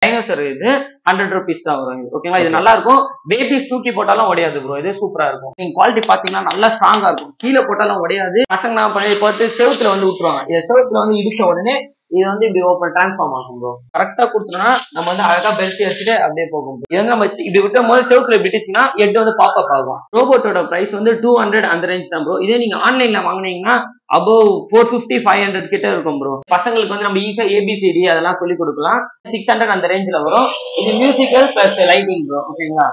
Dinosaur இது 100 rupees தான் வரும். ஓகேங்களா, இது நல்லா இருக்கும். பேபிஸ் தூக்கி போட்டாலும் உடையாது ப்ரோ, இது சூப்பரா இருக்கும். நீங்க குவாலிட்டி பாத்தீங்கன்னா நல்லா ஸ்ட்ராங்கா இருக்கும், கீழே போட்டாலும் உடையாது. பசங்க நான் பண்ணி பார்த்து செவுத்துல வந்து விட்டுருவாங்க, இது செவுத்துல வந்து இடிச்ச உடனே இது வந்து இப்படி ஓப்பன் டிரான்ஸ்ஃபார்ம் ஆகும் ப்ரோ. கரெக்டா கொடுத்தோம்னா நம்ம வந்து அழகா பெல்ட் வச்சுட்டு அப்படியே போகும். இது வந்து நம்ம இப்படி விட்டும் போது செவுத்துல விட்டுச்சுன்னா ஹெட் வந்து பாப் அப் ஆகும். ரோபோட்டோட பிரைஸ் வந்து 200 அந்த ரேஞ்ச் தான் ப்ரோ. இதே நீங்க ஆன்லைன்ல வாங்கினீங்கன்னா above 450-500 கிட்ட இருக்கும் ப்ரோ. பசங்களுக்கு வந்து நம்ம ஈஸியா ஏபிசிடி அதெல்லாம் சொல்லி கொடுக்கலாம். 600 அந்த ரேஞ்சில் வரும். இது மியூசிக்கல் பிளஸ் லைட்டிங் ப்ரோ. ஓகேங்களா,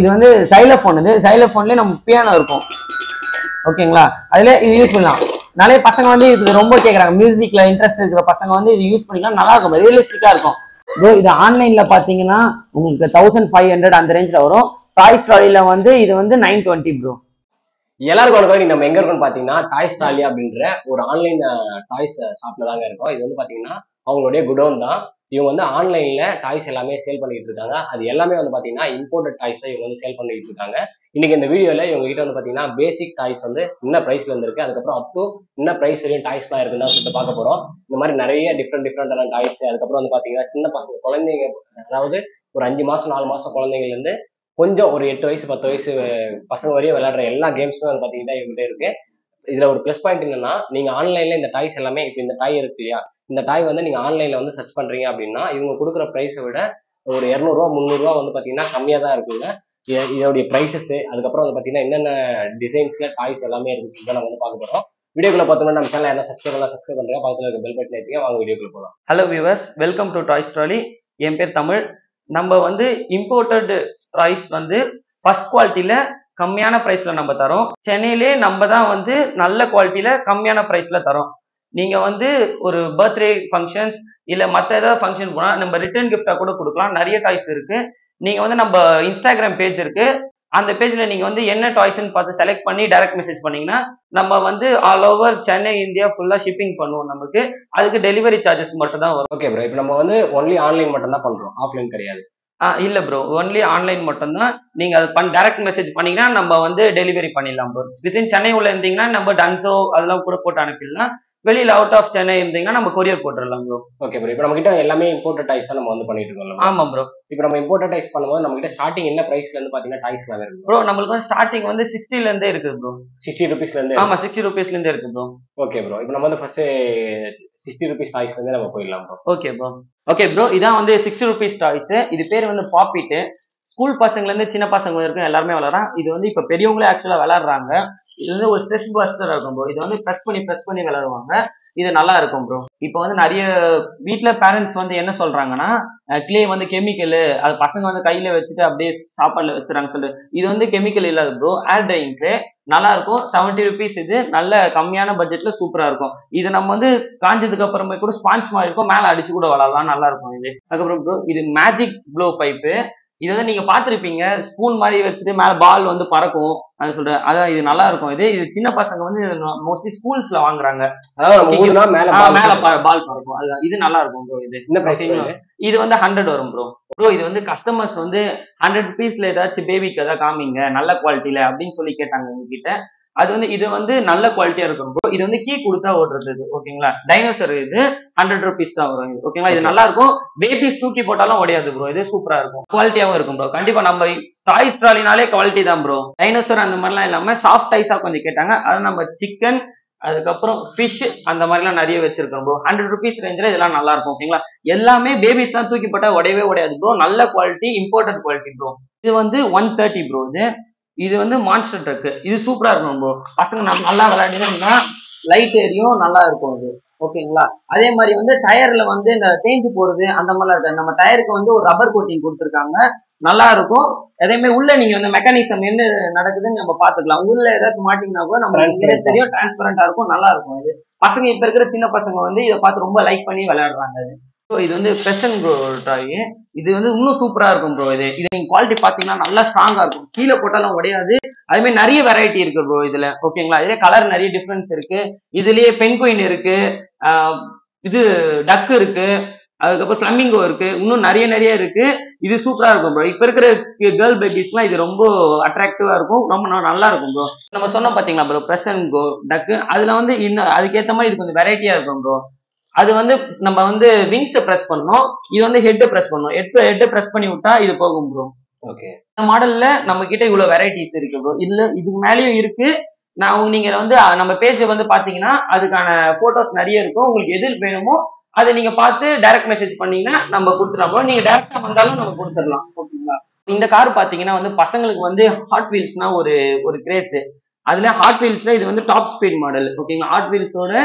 இது வந்து சைலோஃபோன். இது சைலோஃபோன்லேயே நம்ம பியானோ இருக்கும். ஓகேங்களா, அதுல இது யூஸ் பண்ணலாம். நிறைய பசங்க வந்து இது ரொம்ப கேட்குறாங்க, மியூசிக்ல இன்ட்ரெஸ்ட் இருக்கிற பசங்க வந்து இது யூஸ் பண்ணிக்கலாம், நல்லா இருக்கும், ரியலிஸ்டிக்கா இருக்கும் ப்ரோ. இது ஆன்லைன்ல பாத்தீங்கன்னா உங்களுக்கு 1500 அந்த ரேஞ்சில் வரும். டாய்ஸ் ட்ராலில வந்து இது வந்து 920 ப்ரோ. எல்லாருக்கும் வணக்கம். நம்ம எங்க இருக்கோம்னு பாத்தீங்கன்னா டாய்ஸ் ட்ராலி அப்படின்ற ஒரு ஆன்லைன் டாய்ஸ் ஷாப்ல தாங்க இருக்கோம். இது வந்து பாத்தீங்கன்னா அவங்களுடைய குடோன் தான். இவங்க வந்து ஆன்லைன்ல டாய்ஸ் எல்லாமே சேல் பண்ணிட்டு இருக்காங்க. அது எல்லாமே வந்து பாத்தீங்கன்னா இம்போர்ட்டட் டாய்ஸ் தான் இவங்க வந்து சேல் பண்ணிட்டு இருக்காங்க. இன்னைக்கு இந்த வீடியோல இவங்க கிட்ட வந்து பாத்தீங்கன்னா பேசிக் டாய்ஸ் வந்து என்ன பிரைஸ்ல இருந்து இருக்கு, அதுக்கப்புறம் அப் டு என்ன பிரைஸ் வரையும் டாய்ஸ் எல்லாம் இருக்குன்னு சொல்லிட்டு பார்க்க போறோம். இந்த மாதிரி நிறைய டிஃப்ரெண்டான டாய்ஸ், அதுக்கப்புறம் வந்து பாத்தீங்கன்னா சின்ன பசங்க குழந்தைங்க, அதாவது ஒரு 5 மாசம் 4 மாசம் குழந்தைங்கள்ல இருந்து கொஞ்சம் ஒரு 8 வயசு 10 வயசு பசங்க வரையும் விளையாடுற எல்லா கேம்ஸும் வந்து பாத்தீங்கன்னா இவங்ககிட்ட இருக்கு. இதுல ஒரு பிளஸ் பாயிண்ட் என்னன்னா, நீங்க ஆன்லைன்ல இந்த டாய்ஸ் எல்லாமே, இப்போ இந்த டாய் இருக்கு இல்லையா, இந்த டாய் வந்து நீங்க ஆன்லைன்ல வந்து சர்ச் பண்றீங்க அப்படின்னா இவங்க கொடுக்குற பிரைஸை விட ஒரு 200 ரூபா 300 ரூபா வந்து பாத்தீங்கன்னா கம்மியா தான் இருக்குங்க. இதோடைய பிரைசஸ், அதுக்கப்புறம் வந்து பாத்தீங்கன்னா என்னென்ன டிசைன்ஸ்ல டாய்ஸ் எல்லாமே இருக்கு நம்ம வந்து பார்க்க போறோம். வீடியோக்குள்ள பார்த்தோம்னா நம்ம சேனல் என்ன சப்ஸ்கிரைப் பண்ணுங்க, பக்கத்துல இருக்க பெல் பட்டன் ஏத்திங்க, வாங்க வீடியோக்குள்ள போகலாம். Hello viewers, welcome to toys trolley. என் பேர் தமிழ். நம்ம வந்து இம்போர்ட்டட் டாய்ஸ் வந்து ஃபர்ஸ்ட் குவாலிட்டியில கம்மியான பிரைஸ்ல நம்ம தரோம். சென்னையிலே நம்ம தான் வந்து நல்ல குவாலிட்டியில கம்மியான பிரைஸ்ல தரோம். நீங்க வந்து ஒரு பர்த்டே ஃபங்க்ஷன்ஸ் இல்ல மற்ற ஏதாவது ஃபங்க்ஷன் போனா நம்ம ரிட்டர்ன் கிஃப்டா கூட கொடுக்கலாம். நிறைய டாய்ஸ் இருக்கு. நீங்க வந்து நம்ம இன்ஸ்டாகிராம் பேஜ் இருக்கு, அந்த பேஜ்ல நீங்க வந்து என்ன டாய்ஸ்ன்னு பார்த்து செலக்ட் பண்ணி டைரக்ட் மெசேஜ் பண்ணீங்கன்னா நம்ம வந்து ஆல் ஓவர் சென்னை இந்தியா ஃபுல்லா ஷிப்பிங் பண்ணுவோம். நமக்கு அதுக்கு டெலிவரி சார்ஜஸ் மட்டும் தான் வரும். ஓகே ப்ரோ, இப்போ நம்ம வந்து ஒன்லி ஆன்லைன் மட்டும் தான் பண்றோம், ஆஃப்லைன் கிடையாது. இல்ல ப்ரோ, ஒன்லி ஆன்லைன் மட்டும் தான். நீங்க அது டைரக்ட் மெசேஜ் பண்ணீங்கன்னா நம்ம வந்து டெலிவரி பண்ணிடலாம் ப்ரோ. வித்தின் சென்னை உள்ள இருந்தீங்கன்னா நம்ம டன்சோ அதெல்லாம் கூட போட்டு அனுப்பிடலாம். வெளியில அவுட் ஆஃப் சென்னை இருந்தீங்கன்னா நம்ம கொரியர் போட்டுடலாம் ப்ரோ. ஓகே ப்ரோ, இப்போ நம்ம கிட்ட எல்லாமே இம்போர்ட்டட் டாய்ஸ் தான் நம்ம வந்து பண்ணிட்டு இருக்கோம். ஆமா ப்ரோ. இப்போ நம்ம இம்போர்ட்டட் டாய்ஸ் பண்ணும்போது நம்ம கிட்ட ஸ்டார்டிங் என்ன பிரைஸ்ல இருந்து பாத்தீங்கன்னா டாய்ஸ் எல்லாம் இருக்கு ப்ரோ? நம்மளுக்கு வந்து ஸ்டார்டிங் வந்து 60ல இருந்தே இருக்கு ப்ரோ. 60 rupeesல இருந்து? ஆமா, 60 rupeesல இருந்தே இருக்கு ப்ரோ. ஓகே ப்ரோ, இப்போ நம்ம வந்து ஃபர்ஸ்ட் 60 rupees டாய்ஸ்ல இருந்து நம்ம போயிடலாம் ப்ரோ. ஓகே ப்ரோ, இதான் வந்து 60 rupees டாய்ஸ். இது பேர் வந்து பாப்பிட். ஸ்கூல் பசங்கல இருந்து சின்ன பசங்க வரைக்கும் எல்லாருமே விளையாடுறாங்க. இது வந்து இப்ப பெரியவங்களே ஆக்சுவலா விளையாடுறாங்க. இது வந்து ஒரு ஸ்ட்ரெஸ் பஸ்டர் இருக்கும் ப்ரோ. இது வந்து பிரஸ் பண்ணி விளையாடுவாங்க. இது நல்லா இருக்கும் ப்ரோ. இப்போ வந்து நிறைய வீட்டுல பேரண்ட்ஸ் வந்து என்ன சொல்றாங்கன்னா, கிளே வந்து கெமிக்கல், அது பசங்க வந்து கையில வச்சுட்டு அப்படியே சாப்பாடுல வச்சுறாங்க சொல்லிட்டு. இது வந்து கெமிக்கல் இல்லாத ப்ரோ, ஏர் டையிங் கிளே. நல்லா இருக்கும். 70 rupees. இது நல்ல கம்மியான பட்ஜெட்ல சூப்பரா இருக்கும். இது நம்ம வந்து காஞ்சதுக்கு அப்புறமே கூட ஸ்பாஞ்ச் மாதிரி இருக்கும், மேல அடிச்சு கூட விளையாடலாம், நல்லா இருக்கும் இது. அதுக்கப்புறம் ப்ரோ, இது மேஜிக் ப்ளோ பைப்பு. இது வந்து நீங்க பாத்துருப்பீங்க, ஸ்பூன் மாதிரி வச்சுட்டு மேல பால் வந்து பறக்கும், அது சொல்றேன். அதான் இது நல்லா இருக்கும். இது சின்ன பசங்க வந்து மோஸ்ட்லி ஸ்கூல்ஸ்ல வாங்குறாங்க, மேல பால் பறக்கும். அதுதான், இது நல்லா இருக்கும் ப்ரோ. இது இந்த பிரைஸ் இது வந்து 100 வரும் ப்ரோ. ப்ரோ இது வந்து கஸ்டமர்ஸ் வந்து 100 rupeesல ஏதாச்சும் பேபிக்கு ஏதாவது காமிங்க நல்ல குவாலிட்டியில அப்படின்னு சொல்லி கேட்டாங்க எங்ககிட்ட. அது வந்து இது வந்து நல்ல குவாலிட்டியா இருக்கும் ப்ரோ. இது வந்து கீ கொடுத்தா ஓடுறது இது. ஓகேங்களா, டைனோசர் இது 100 rupees தான் வரும். ஓகேங்களா, இது நல்லா இருக்கும். பேபிஸ் தூக்கி போட்டாலும் உடையாது ப்ரோ. இது சூப்பரா இருக்கும், குவாலிட்டியாவும் இருக்கும் ப்ரோ. கண்டிப்பா நம்ம டாய்ஸ் ட்ராலினாலே குவாலிட்டி தான் ப்ரோ. டைனோசர் அந்த மாதிரிலாம் இல்லாம சாஃப்ட் டாய்ஸா கொஞ்சம் கேட்டாங்க. அது நம்ம சிக்கன், அதுக்கப்புறம் ஃபிஷ் அந்த மாதிரிலாம் நிறைய வச்சிருக்கோம் ப்ரோ. 100 rupees ரேஞ்சில் இதெல்லாம் நல்லா இருக்கும். ஓகேங்களா, எல்லாமே பேபிஸ் எல்லாம் தூக்கி போட்டா உடையவே உடையாது ப்ரோ. நல்ல குவாலிட்டி, இம்போர்ட்டட் குவாலிட்டி ப்ரோ. இது வந்து 130 ப்ரோ. இது வந்து மான்ஸ்டர் ட்ரக். இது சூப்பரா இருக்கும் ப்ரோ. பசங்க நல்லா விளையாடினா லைட் ஏரியும், நல்லா இருக்கும் இது. ஓகேங்களா, அதே மாதிரி வந்து டயர்ல வந்து இந்த தேஞ்சு போறது அந்த மாதிரிலாம் இருக்காது. நம்ம டயருக்கு வந்து ஒரு ரப்பர் கோட்டிங் கொடுத்துருக்காங்க, நல்லா இருக்கும். அதே மாதிரி உள்ள நீங்க வந்து மெக்கானிசம் என்ன நடக்குதுன்னு நம்ம பாத்துக்கலாம். உள்ள ஏதாச்சும் மாட்டிங்கன்னா கூட நம்ம தெரியும், டிரான்ஸ்பரண்டா இருக்கும், நல்லா இருக்கும். இது பசங்க இப்ப இருக்கிற சின்ன பசங்க வந்து இதை பார்த்து ரொம்ப லைக் பண்ணி விளையாடுறாங்க. இது வந்து பிரசன் ப்ரோ டாய். இது வந்து இன்னும் சூப்பரா இருக்கும் ப்ரோ. இது நீங்க குவாலிட்டி பாத்தீங்கன்னா நல்லா ஸ்ட்ராங்கா இருக்கும், கீழே போட்டாலும் உடையாது. அதே மாதிரி நிறைய வெரைட்டி இருக்கு ப்ரோ இதுல. ஓகேங்களா, இதே கலர் நிறைய டிஃபரன்ஸ் இருக்கு. இதுலயே பென்குயின் இருக்கு, இது டக் இருக்கு, அதுக்கப்புறம் பிளமிங்கோ இருக்கு, இன்னும் நிறைய இருக்கு. இது சூப்பரா இருக்கும் ப்ரோ. இப்ப இருக்கிற கேர்ள் பேபிஸ்லாம் இது ரொம்ப அட்ராக்டிவா இருக்கும், ரொம்ப நல்லா இருக்கும் ப்ரோ. நம்ம சொன்னோம் பாத்தீங்களா ப்ரோ, பிரசன் கோ டக்கு, அதுல வந்து இன்னும் அதுக்கேற்ற மாதிரி இது கொஞ்சம் வெரைட்டியா இருக்கும் ப்ரோ. அது வந்து நம்ம வந்து விங்ஸ் பிரஸ் பண்ணோம், இது வந்து ஹெட் பிரஸ் பண்ணோம். ஹெட் பிரஸ் பண்ணி விட்டா இது போகும் ப்ரோ. ஓகே. இந்த மாடல்ல நம்ம கிட்ட இவ்வளவு வெரைட்டிஸ் இருக்கு ப்ரோ. இதுக்கு மேலயும் இருக்கு. நீங்க வந்து நம்ம பேஜ் வந்து பாத்தீங்கன்னா அதுக்கான போட்டோஸ் நிறைய இருக்கும். உங்களுக்கு எது வேணுமோ அதை நீங்க பார்த்து டைரக்ட் மெசேஜ் பண்ணீங்கன்னா நம்ம கொடுத்துடலாம். நீங்க டைரக்டா வந்தாலும் நம்ம கொடுத்துடலாம். ஓகேங்களா. இந்த கார் பாத்தீங்கன்னா வந்து பசங்களுக்கு வந்து ஹாட் வீல்ஸ்னா ஒரு கிரேஸ். அதுல ஹாட் வீல்ஸ்ல இது வந்து டாப் ஸ்பீட் மாடல். ஓகேங்களா. ஹாட் வீல்ஸோட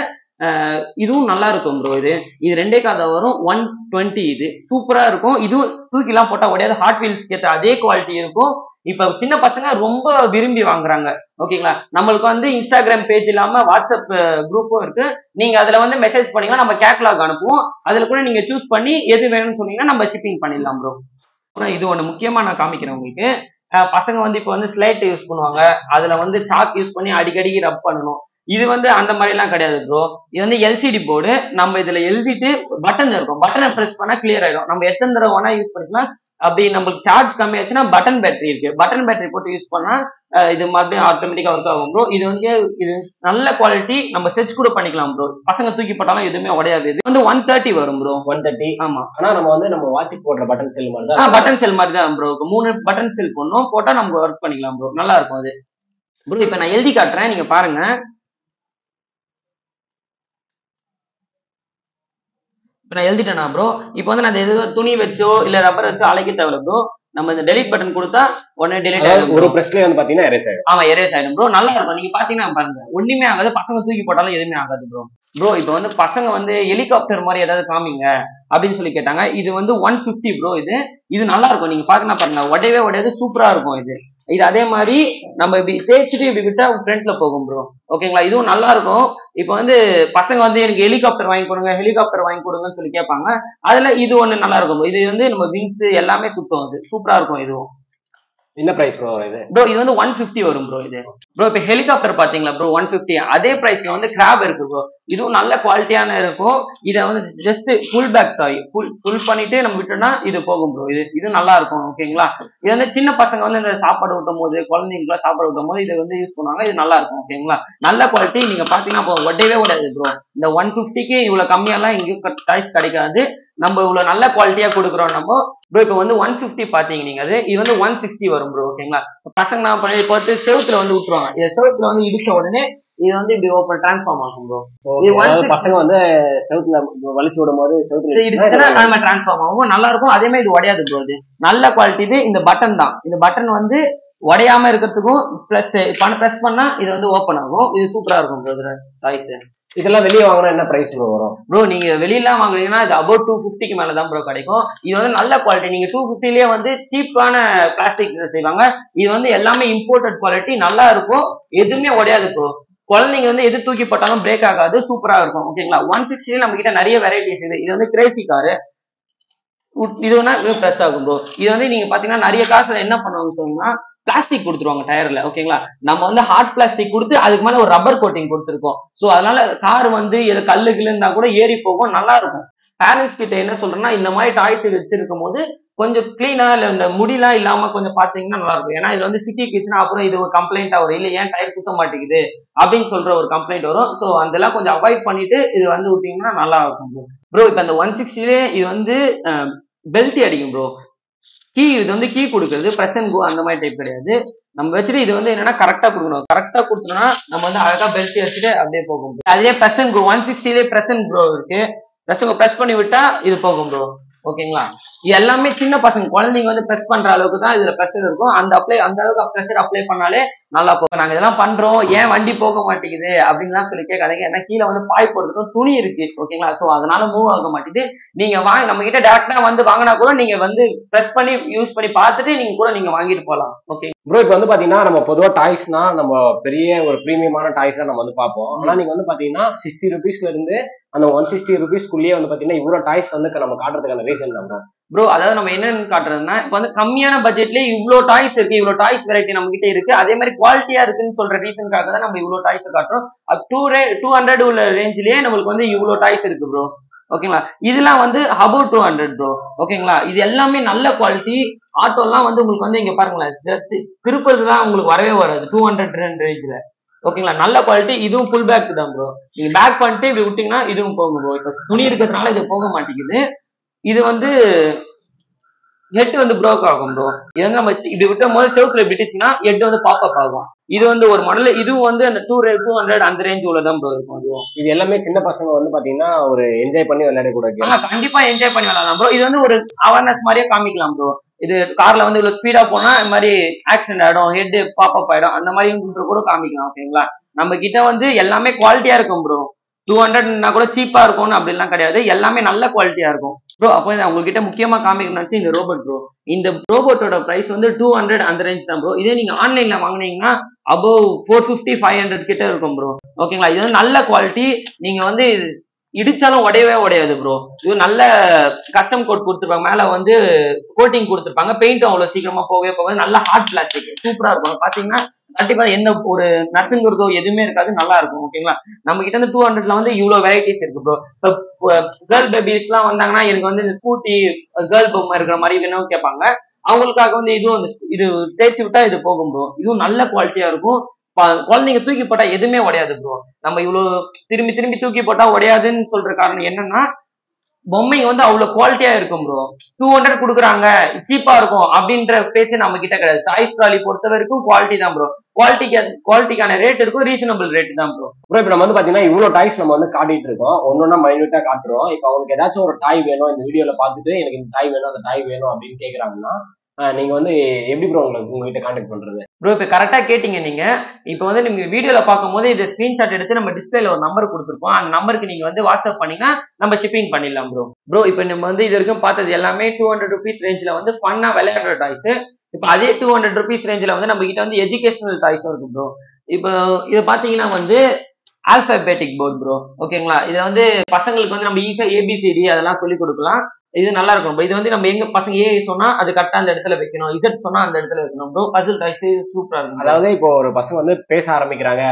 இதுவும் நல்லா இருக்கும் ப்ரோ. இது 2 கார் தான் வரும். 120 இது சூப்பரா இருக்கும். இதுவும் தூக்கிலாம் போட்டா உடையாது. ஹாட் வீல்ஸ்க்கு ஏற்ற அதே குவாலிட்டி இருக்கும். இப்ப சின்ன பசங்க ரொம்ப விரும்பி வாங்குறாங்க. ஓகேங்களா. நம்மளுக்கு வந்து இன்ஸ்டாகிராம் பேஜ் இல்லாம வாட்ஸ்அப் குரூப்பும் இருக்கு. நீங்க அதுல வந்து மெசேஜ் பண்ணீங்கன்னா நம்ம கேட்லாக் அனுப்புவோம். அதுல கூட நீங்க சூஸ் பண்ணி எது வேணும்னு சொன்னீங்கன்னா நம்ம ஷிப்பிங் பண்ணிடலாம் ப்ரோ. இது ஒண்ணு முக்கியமா நான் காமிக்கிறேன் உங்களுக்கு. பசங்க வந்து இப்ப வந்து ஸ்லேட் யூஸ் பண்ணுவாங்க. அதுல வந்து சாக் யூஸ் பண்ணி அடிக்கடி ரப் பண்ணணும். இது வந்து அந்த மாதிரி எல்லாம் கிடையாது ப்ரோ. இது வந்து எல்சிடி போர்டு. நம்ம இதுல எழுதிட்டு பட்டன் இருக்கும். பட்டனை பிரஸ் பண்ணா கிளியர் ஆயிடும். நம்ம எத்தனை தடவை வேணா யூஸ் பண்ணிக்கலாம். அப்படி நம்மளுக்கு சார்ஜ் கம்மியாச்சுன்னா பட்டன் பேட்டரி இருக்கு. பட்டன் பேட்டரி போட்டு யூஸ் பண்ணா இது மறுபடியும் ஆட்டோமேட்டிக்கா ஒர்க் ஆகும் ப்ரோ. இது நல்ல குவாலிட்டி. நம்ம ஸ்ட்ரெச் கூட பண்ணிக்கலாம் ப்ரோ. பசங்க தூக்கி போட்டாலும் எதுவுமே உடையாது. இது வந்து 130 வரும் ப்ரோ. 130. ஆமா. ஆனா நம்ம வந்து நம்ம வாட்ச் போடுற பட்டன் செல் மாதிரி தான். பட்டன் செல் மாதிரி தான் ப்ரோ. 3 பட்டன் செல் போடணும். போட்டா நம்ம ஒர்க் பண்ணிக்கலாம் ப்ரோ. நல்லா இருக்கும் அது ப்ரோ. இப்ப நான் எழுதி காட்டுறேன், நீங்க பாருங்க. இப்ப நான் எழுதிட்டேனா ப்ரோ. இப்போ வந்து நான் எது துணி வச்சோ இல்ல ரப்பர் வச்சோ அழைக்க தேவையில்ல ப்ரோ. நம்ம இந்த டெலிட் பட்டன் கொடுத்தா உடனே டெலிட் ஆயிடும். ஒரு பிரஸ்லயே வந்து பாத்தீங்கன்னா எரேஸ் ஆயிடும். ஆமா, எரேஸ் ஆயிடும் ப்ரோ. நல்லா இருக்கும். நீங்க பாத்தீங்கன்னா பாருங்க, ஒண்ணுமே ஆகாது. பசங்க தூக்கி போட்டாலும் எதுவுமே ஆகாது ப்ரோ. ப்ரோ இப்போ வந்து பசங்க வந்து ஹெலிகாப்டர் மாதிரி ஏதாவது காமிங்க அப்படின்னு சொல்லி கேட்டாங்க. இது வந்து 150 ப்ரோ. இது நல்லா இருக்கும். நீங்க பாத்தீங்கன்னா பாருங்க, உடையவே உடையாது. சூப்பரா இருக்கும் இது அதே மாதிரி நம்ம இப்படி தேய்ச்சிட்டு இப்படி விட்டா ஃப்ரண்ட்ல போகும் ப்ரோ. ஓகேங்களா. இதுவும் நல்லா இருக்கும். இப்போ வந்து பசங்க வந்து எனக்கு ஹெலிகாப்டர் வாங்கி கொடுங்கன்னு சொல்லி கேட்பாங்க. அதுல இது ஒண்ணு நல்லா இருக்கும். இது வந்து நம்ம விங்ஸ் எல்லாமே சுத்தம். அது சூப்பரா இருக்கும். இதுவும் என்ன பிரைஸ் ப்ரோ இது? ப்ரோ இது வந்து 150 வரும் ப்ரோ. ப்ரோ இப்ப ஹெலிகாப்டர் பாத்தீங்களா ப்ரோ, 150. அதே பிரைஸ்ல வந்து கிராப் இருக்கு ப்ரோ. இதுவும் நல்ல குவாலிட்டியான இருக்கும். இத வந்து ஜஸ்ட் ஃபுல் பேக் டாய் ஃபுல் பண்ணிட்டு நம்ம விட்டோம்னா இது போகும் ப்ரோ. இது நல்லா இருக்கும். ஓகேங்களா. இது வந்து சின்ன பசங்க வந்து இந்த சாப்பாடு ஊட்டும் போது, குழந்தைங்களுக்கு சாப்பாடு ஊட்டும் போது இது வந்து யூஸ் பண்ணுவாங்க. இது நல்லா இருக்கும். ஓகேங்களா. நல்ல குவாலிட்டி. நீங்க பாத்தீங்கன்னா உடையவே உடையாது ப்ரோ. இந்த 150க்கு இவ்வளவு கம்மியெல்லாம் இங்க டாய்ஸ் கிடைக்காது. நம்ம இவ்வளவு நல்ல குவாலிட்டியா கொடுக்குறோம் நம்ம ப்ரோ. இப்போ வந்து 150 பாத்தீங்க நீங்க. இது வந்து 160 வரும் ப்ரோ. ஓகேங்களா. பசங்க நான் பண்ணி போட்டு செவுத்துல வந்து விட்டுருவாங்க. செவுத்துல வந்து இடிச்ச உடனே இது வந்து இப்படி ஓப்பன் டிரான்ஸ்ஃபார்ம் ஆகும் ப்ரோ. பசங்க வந்து செவுத்துல வலிச்சு விடும் போது செவுத்துல இடிச்சுன்னா டிரான்ஸ்ஃபார்ம் ஆகும். நல்லா இருக்கும். அதே மாதிரி இது உடையாது ப்ரோ. நல்ல குவாலிட்டி. இந்த பட்டன் தான். இந்த பட்டன் வந்து உடையாம இருக்கிறதுக்கும் பிளஸ் பிரஸ் பண்ணா இது வந்து ஓப்பன் ஆகும். இது சூப்பரா இருக்கும் ப்ரோ. டாய்ஸ் இதெல்லாம் வெளியே வாங்கினா என்ன பிரைஸ் ப்ரோ வரும்? ப்ரோ நீங்க வெளியெல்லாம் வாங்குறீங்கன்னா இது அபவுட் 250க்கு மேலதான் ப்ரோ கிடைக்கும். இது வந்து நல்ல குவாலிட்டி. நீங்க 250லயே வந்து சீப்பான பிளாஸ்டிக் செய்வாங்க. இது வந்து எல்லாமே இம்போர்ட்டட் குவாலிட்டி. நல்லா இருக்கும். எதுவுமே உடையாது ப்ரோ. குழந்தைங்க வந்து எது தூக்கி போட்டாலும் பிரேக் ஆகாது. சூப்பரா இருக்கும். ஓகேங்களா. 160 நம்ம கிட்ட நிறைய வெரைட்டிஸ். இது வந்து கிரேசி காரு. இது வேணா பிளஸ் ஆகும் ப்ரோ. இது வந்து நீங்க பாத்தீங்கன்னா நிறைய காசுல என்ன பண்ணுவாங்க சொன்னா பிளாஸ்டிக் கொடுத்துருவாங்க டயர்ல. ஓகேங்களா. நம்ம வந்து ஹார்ட் பிளாஸ்டிக் கொடுத்து அதுக்கு மேல ஒரு ரப்பர் கோட்டிங் கொடுத்துருக்கோம். சோ அதனால கார் வந்து எது கல்லு இருந்தா கூட ஏறி போகும். நல்லா இருக்கும். பேரண்ட்ஸ் கிட்ட என்ன சொல்றேன்னா, இந்த மாதிரி டாய்ஸ் வச்சிருக்கும் போது கொஞ்சம் கிளீனா இல்ல இந்த முடியெல்லாம் இல்லாம கொஞ்சம் பாத்தீங்கன்னா நல்லா இருக்கும். ஏன்னா இது வந்து சிக்கிச்சுன்னா அப்புறம் இது ஒரு கம்ப்ளைண்டா வரும். இல்ல ஏன் டயர் சுத்த மாட்டேங்குது அப்படின்னு சொல்ற ஒரு கம்ப்ளைண்ட் வரும். சோ அதெல்லாம் கொஞ்சம் அவாய்ட் பண்ணிட்டு இது வந்து விட்டீங்கன்னா நல்லா இருக்கும் ப்ரோ. ப்ரோ இப்ப அந்த 160லயே இது வந்து பெல்ட் அடிக்கும் ப்ரோ. இது வந்து கீ கொடுக்குறது பிரஸ் அண்ட் கோ அந்த மாதிரி டைப் கிடையாது. நம்ம வச்சுட்டு இது வந்து என்னன்னா கரெக்டா கொடுக்கணும். கரெக்டா கொடுத்தோம்னா நம்ம வந்து அழகா பெல்ட் வச்சுட்டு அப்படியே போகும். அதுலயே பிரஸ் அண்ட் கோ 160லயே பிரஸ் அண்ட் ப்ரோ இருக்கு. பிரஸ் பண்ணி விட்டா இது போகும் ப்ரோ. ஓகேங்களா. இது எல்லாமே சின்ன பசங்க குழந்தைங்க வந்து பிரஸ் பண்ற அளவுக்கு தான் இதுல பிரஷர் இருக்கும். அந்த அளவுக்கு பிரஷர் அப்ளை பண்ணாலே நல்லா போகும். நாங்க இதெல்லாம் பண்றோம், ஏன் வண்டி போக மாட்டேங்குது அப்படின்னு சொல்லி கேட்காதீங்க. ஏன்னா கீழே வந்து பாய் போடுறதுக்கும் துணி இருக்கு. ஓகேங்களா. சோ அதனால மூவ் ஆக மாட்டேங்குது. நீங்க நம்ம கிட்ட டேரக்டா வந்து வாங்கினா கூட நீங்க வந்து பிரஸ் பண்ணி யூஸ் பண்ணி பார்த்துட்டு நீங்க வாங்கிட்டு போகலாம். Okay bro. இப்ப வந்து பாத்தீங்கன்னா நம்ம பொதுவா டாய்ஸ்னா நம்ம பெரிய ஒரு பிரீமியமான டாய்ஸ் நம்ம வந்து பார்ப்போம். ஆனா நீங்க வந்து பாத்தீங்கன்னா 60 ருபீஸ்ல இருந்து அந்த 160 ருபீஸ்க்குள்ளேயே வந்து பாத்தீங்கன்னா இவ்வளவு டாய்ஸ் வந்து நம்ம காட்டுறதுக்கான ரீசன் தான் ப்ரோ. அதாவது நம்ம என்னன்னு காட்டுறதுன்னா, இப்ப வந்து கம்மியான பட்ஜெட்லயே இவ்வளவு டாய்ஸ் இருக்கு, இவ்வளவு டாய்ஸ் வெரைட்டி நம்ம கிட்ட இருக்கு. அதே மாதிரி குவாலிட்டியா இருக்குன்னு சொல்ற ரீசனுக்காக தான் நம்ம இவ்வளவு டாய்ஸ் காட்டுறோம். 200 உள்ள ரேஞ்சிலேயே நம்மளுக்கு வந்து இவ்வளவு டாய்ஸ் இருக்கு ப்ரோ. ஓகேங்களா. இதெல்லாம் வந்து அபவுட் 200 ப்ரோ. ஓகேங்களா. இது எல்லாமே நல்ல குவாலிட்டி. ஆட்டோ எல்லாம் வந்து உங்களுக்கு வந்து இங்க பாருங்களேன், திருப்பதுலாம் உங்களுக்கு வரவே வராது 200 ரேஞ்சில. ஓகேங்களா, நல்ல குவாலிட்டி. இதுவும் ஃபுல் பேக் தான் ப்ரோ. நீங்க பேக் பண்ணிட்டு இப்படி விட்டீங்கன்னா இதுவும் போகும் ப்ரோ. இப்ப துணி இருக்கிறதுனால இது போக மாட்டேங்குது. இது வந்து ஹெட் வந்து ப்ரோக் ஆகும் ப்ரோ. இது வந்து நம்ம இப்படி விட்டும் போது செவுத்துல விட்டுச்சுன்னா ஹெட் வந்து பாப் அப் ஆகும். இது வந்து ஒரு மாடல். இதுவும் வந்து அந்த 200 அந்த ரேஞ்ச் உள்ளதான் ப்ரோ இருக்கும். அதுவும் இது எல்லாமே சின்ன பசங்க வந்து பாத்தீங்கன்னா ஒரு என்ஜாய் பண்ணி விளையாடக்கூட கேம். கண்டிப்பா என்ஜாய் பண்ணி விளையாடலாம் ப்ரோ. இது வந்து ஒரு அவேர்னஸ் மாதிரியே காமிக்கலாம் ப்ரோ. இது கார்ல வந்து இவ்வளவு ஸ்பீடா போனா இந்த மாதிரி ஆக்சிடென்ட் ஆயிடும், ஹெட் பாப் அப் ஆயிடும், அந்த மாதிரி கூட காமிக்கலாம். ஓகேங்களா, நம்ம கிட்ட வந்து எல்லாமே குவாலிட்டியா இருக்கும் ப்ரோ. 200 கூட சீப்பா இருக்கும்னு அப்படிலாம் கிடையாது, எல்லாமே நல்ல குவாலிட்டியா இருக்கும் ப்ரோ. அப்போ உங்ககிட்ட முக்கியமா காமிக்கணும்னு இந்த ரோபோட் ப்ரோ. இந்த ரோபோட்டோட பிரைஸ் வந்து 200 அந்த ரேஞ்ச் தான் ப்ரோ. இதே நீங்க ஆன்லைன்ல வாங்குனீங்கன்னா அபவ் 450 500 கிட்ட இருக்கும் ப்ரோ. ஓகேங்களா, இது வந்து நல்ல குவாலிட்டி. நீங்க வந்து இடிச்சாலும் உடையவே உடையாது ப்ரோ. இது நல்ல கஸ்டம் கோட் கொடுத்துருப்பாங்க, மேல வந்து கோட்டிங் கொடுத்துருப்பாங்க. பெயிண்டும் அவ்வளவு சீக்கிரமா போகவே போகாது. நல்ல ஹார்ட் பிளாஸ்டிக், சூப்பரா இருக்கும். பாத்தீங்கன்னா கண்டிப்பா எந்த ஒரு நசுங்கிறதோ எதுவுமே இருக்காது, நல்லா இருக்கும். ஓகேங்களா, நம்ம கிட்ட வந்து 200 வந்து இவ்வளவு வெரைட்டிஸ் இருக்கு ப்ரோ. இப்போ கேர்ள் பேபிஸ் எல்லாம் வந்தாங்கன்னா எனக்கு வந்து இந்த ஸ்கூட்டி கேர்ள் பொம்மை இருக்கிற மாதிரி வேணும் கேட்பாங்க. அவங்களுக்காக வந்து இதுவும் இது தேய்ச்சி விட்டா இது போகும் ப்ரோ. இதுவும் நல்ல குவாலிட்டியா இருக்கும். குழந்தைங்க தூக்கி போட்டா எதுவுமே உடையாது ப்ரோ. நம்ம இவ்வளவு திரும்பி திரும்பி தூக்கி போட்டா உடையாதுன்னு சொல்ற காரணம் என்னன்னா, பொம்மைங்க வந்து அவ்வளவு குவாலிட்டியா இருக்கும் ப்ரோ. 200 கொடுக்குறாங்க, சீப்பா இருக்கும் அப்படின்ற பேச்சு நம்ம கிட்ட கிடையாது. டாய்ஸ் ட்ராலி பொறுத்த வரைக்கும் குவாலிட்டி தான் ப்ரோ. குவாலிட்டிக்கான ரேட் இருக்கும், ரீசனபிள் ரேட் தான் ப்ரோ. ப்ரோ இப்ப நம்ம வந்து பாத்தீங்கன்னா இவ்வளவு டாய்ஸ் நம்ம வந்து காட்டிட்டு இருக்கோம், ஒன்னொன்னா மைன்யூட்டா காட்டுறோம். இப்ப அவங்களுக்கு ஏதாச்சும் ஒரு டாய் வேணும், இந்த வீடியோல பாத்துட்டு எனக்கு இந்த டாய் வேணும் அந்த டாய் வேணும் அப்படின்னு கேக்குறாங்கன்னா நீங்க வந்து எப்படி ப்ரோ உங்ககிட்ட கான்டாக்ட் பண்றது? ப்ரோ இப்ப கரெக்டா கேட்டீங்க நீங்க. இப்ப வந்து நீங்க வீடியோல பார்க்கும்போது இது ஸ்கிரீன்ஷாட் எடுத்து நம்ம டிஸ்பிளேல ஒரு நம்பர் கொடுத்துருப்போம். அந்த நம்பருக்கு நீங்க வந்து வாட்ஸ்அப் பண்ணீங்கன்னா நம்ம ஷிப்பிங் பண்ணிடலாம் ப்ரோ. ப்ரோ இப்ப நம்ம வந்து இது வரைக்கும் பார்த்தது எல்லாமே 200 ருபீஸ் ரேஞ்சில வந்து ஃபன்னா விளையாடுற டாய்ஸ். இப்ப அதே 200 ருபீஸ் ரேஞ்சில வந்து நம்ம கிட்ட வந்து எஜுகேஷனல் டாய்ஸும் இருக்கு ப்ரோ. இப்போ இது பாத்தீங்கன்னா வந்து ஆல்பாபெட்டிக் போர்ட் ப்ரோ. ஓகேங்களா, இதுல வந்து பசங்களுக்கு வந்து நம்ம ஈஸியா ஏபிசிடி அதெல்லாம் சொல்லி கொடுக்கலாம். இது நல்லா இருக்கும் ப்ரோ. இது வந்து நம்ம எங்க பசங்க ஏ சொன்னா அது கரெக்டா அந்த இடத்துல வைக்கணும், இசட் சொன்னா அந்த இடத்துல வைக்கணும் ப்ரோ. பசில் டாய்ஸ் சூப்பரா இருக்கும். அதாவது இப்போ ஒரு பசங்க வந்து பேச ஆரம்பிக்கிறாங்க,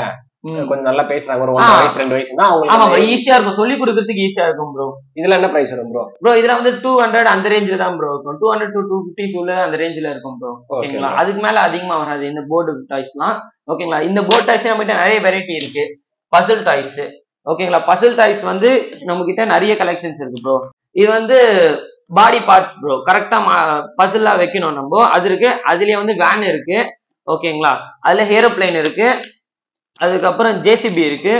கொஞ்சம் நல்லா பேசுறாங்க, ஒரு 1 வயசு 2 வயசுனா அவங்களுக்கு ஈஸியா இருக்கும், சொல்லி கொடுக்கறதுக்கு ஈஸியா இருக்கும் ப்ரோ. இதுல என்ன பிரைஸ் வரும் ப்ரோ? ப்ரோ இதுல வந்து 200 அந்த ரேஞ்சில தான் ப்ரோ இருக்கும். 200 to 250 உள்ள அந்த ரேஞ்சில இருக்கும் ப்ரோ. ஓகேங்களா, அதுக்கு மேல அதிகமா வராது இந்த போர்டு டாய்ஸ்லாம். ஓகேங்களா, இந்த போர்டு டாய்ஸ் நம்ம கிட்ட நிறைய வெரைட்டி இருக்கு. பசில் டாய்ஸ், ஓகேங்களா, பசில் டாய்ஸ் வந்து நம்ம கிட்ட நிறைய கலெக்ஷன்ஸ் இருக்கு ப்ரோ. இது வந்து பாடி பார்ட்ஸ் ப்ரோ, கரெக்டா பசிலா வைக்கணும் நம்ம, அது இருக்கு. அதுலயே வந்து வேன் இருக்கு. ஓகேங்களா, அதுல ஏரோப்ளைன் இருக்கு, அதுக்கப்புறம் ஜேசிபி இருக்கு,